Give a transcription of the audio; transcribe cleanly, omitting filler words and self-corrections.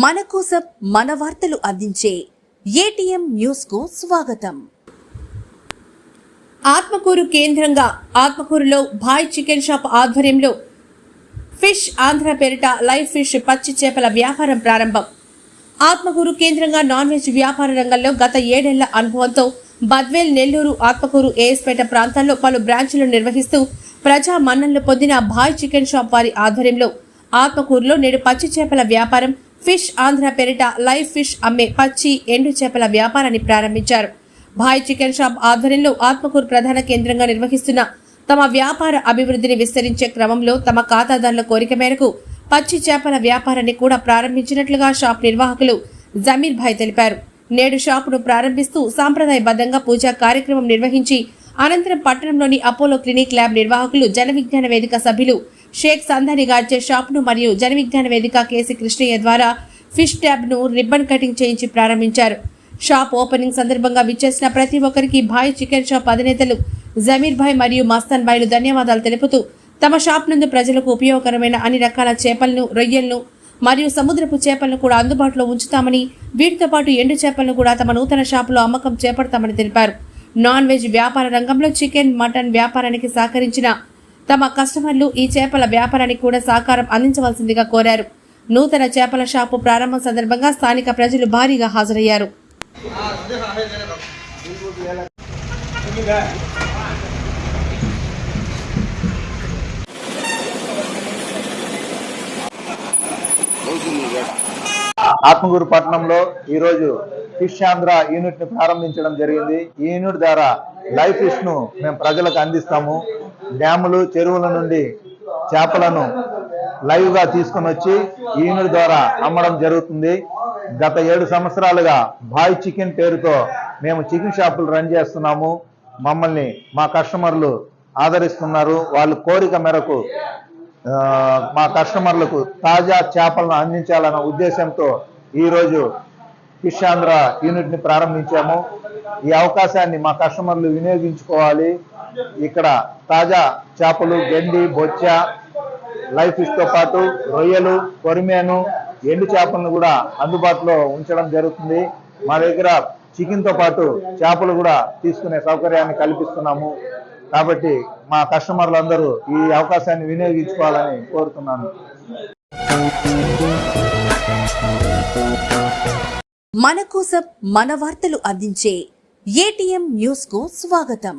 మన కోసం మన వార్తలు అందించే ఏటీఎం న్యూస్ కు స్వాగతం. ఆత్మకూరు కేంద్రంగా ఆత్మకూరులో భాయ్ చికెన్ షాప్ ఆధ్వర్యంలో ఫిష్ ఆంధ్ర పేరిట లైవ్ ఫిష్ పచ్చి చేపల వ్యాపారం ప్రారంభం. ఆత్మకూరు కేంద్రంగా నాన్ వెజ్ వ్యాపార రంగంలో గత 7 ఏళ్ల అనుభవంతో బద్వేల్, నెల్లూరు, ఆత్మకూరు, ఏఎస్పేట ప్రాంతాల్లో పలు బ్రాంచ్లు నిర్వహిస్తూ ప్రజా మన్ననలు పొందిన భాయ్ చికెన్ షాప్ వారి ఆధ్వర్యంలో ఆత్మకూరులో నేడు పచ్చి చేపల వ్యాపారం ఫిష్ ఆంధ్ర పేరిట లైవ్ ఫిష్ అమ్మే పచ్చి, ఎండు చేపల వ్యాపారాన్ని ప్రారంభించారు. భాయ్ చికెన్ షాప్ ఆధ్వర్యంలో ఆత్మకూరు ప్రధాన కేంద్రంగా నిర్వహిస్తున్న తమ వ్యాపార అభివృద్ధిని విస్తరించే క్రమంలో తమ ఖాతాదారుల కోరిక మేరకు పచ్చి చేపల వ్యాపారాన్ని కూడా ప్రారంభించినట్లుగా షాప్ నిర్వాహకులు జమీర్ భాయ్ తెలిపారు. నేడు షాపును ప్రారంభిస్తూ సాంప్రదాయబద్ధంగా పూజా కార్యక్రమం నిర్వహించి అనంతరం పట్టణంలోని అపోలో క్లినిక్ ల్యాబ్ నిర్వాహకులు జన విజ్ఞాన వేదిక సభ్యులు షేక్ సందాని గార్చే షాపును మరియు జన విజ్ఞాన వేదిక కేసీ కృష్ణయ్య ద్వారా ఫిష్ ట్యాబ్ను రిబ్బన్ కటింగ్ చేయించి ప్రారంభించారు. షాప్ ఓపెనింగ్ సందర్భంగా విచ్చేసిన ప్రతి ఒక్కరికి భాయ్ చికెన్ షాప్ అధినేతలు జమీర్ భాయ్ మరియు మస్తాన్ భాయ్లు ధన్యవాదాలు తెలుపుతూ తమ షాప్ నందు ప్రజలకు ఉపయోగకరమైన అన్ని రకాల చేపలను, రొయ్యలను మరియు సముద్రపు చేపలను కూడా అందుబాటులో ఉంచుతామని, వీటితో పాటు ఎండు చేపలను కూడా తమ నూతన షాపులో అమ్మకం చేపడతామని తెలిపారు. నాన్ వెజ్ వ్యాపార రంగంలో చికెన్, మటన్ వ్యాపారానికి సహకరించిన తమ కస్టమర్లు ఈ చేపల వ్యాపారానికి కూడా సహకారం అందించవలసిందిగా కోరారు. నూతన చేపల షాపు ప్రారంభం సందర్భంగా స్థానిక ప్రజలు భారీగా హాజరయ్యారు. ఆత్మకూరు పట్టణంలో ఈరోజు ఫిష్ ఆంధ్ర యూనిట్ ని ప్రారంభించడం జరిగింది. ఈ యూనిట్ ద్వారా లైవ్ ఫిష్ ను మేము ప్రజలకు అందిస్తాము. డ్యాములు, చెరువుల నుండి చేపలను లైవ్ గా తీసుకొని వచ్చి ఈ యూనిట్ ద్వారా అమ్మడం జరుగుతుంది. గత 7 సంవత్సరాలుగా భాయ్ చికెన్ పేరుతో మేము చికెన్ షాపులు రన్ చేస్తున్నాము. మమ్మల్ని మా కస్టమర్లు ఆదరిస్తున్నారు. వాళ్ళ కోరిక మేరకు మా కస్టమర్లకు తాజా చేపలను అందించాలన్న ఉద్దేశంతో ఈరోజు ఫిష్ ఆంధ్ర యూనిట్ ని ప్రారంభించాము. ఈ అవకాశాన్ని మా కస్టమర్లు వినియోగించుకోవాలి. ఇక్కడ తాజా చేపలు, గెండి, బొచ్చ, లైవ్ ఫిష్ తో పాటు రొయ్యలు, కొరిమేను, ఎండు చేపలను కూడా అందుబాటులో ఉంచడం జరుగుతుంది. మా దగ్గర చికెన్ తో పాటు చేపలు కూడా తీసుకునే సౌకర్యాన్ని కల్పిస్తున్నాము. కాబట్టి మా కస్టమర్లందరూ ఈ అవకాశాన్ని వినియోగించుకోవాలని కోరుతున్నాను. మన కోసం మన వార్తలు అందించే ఏటీఎం న్యూస్ కు స్వాగతం.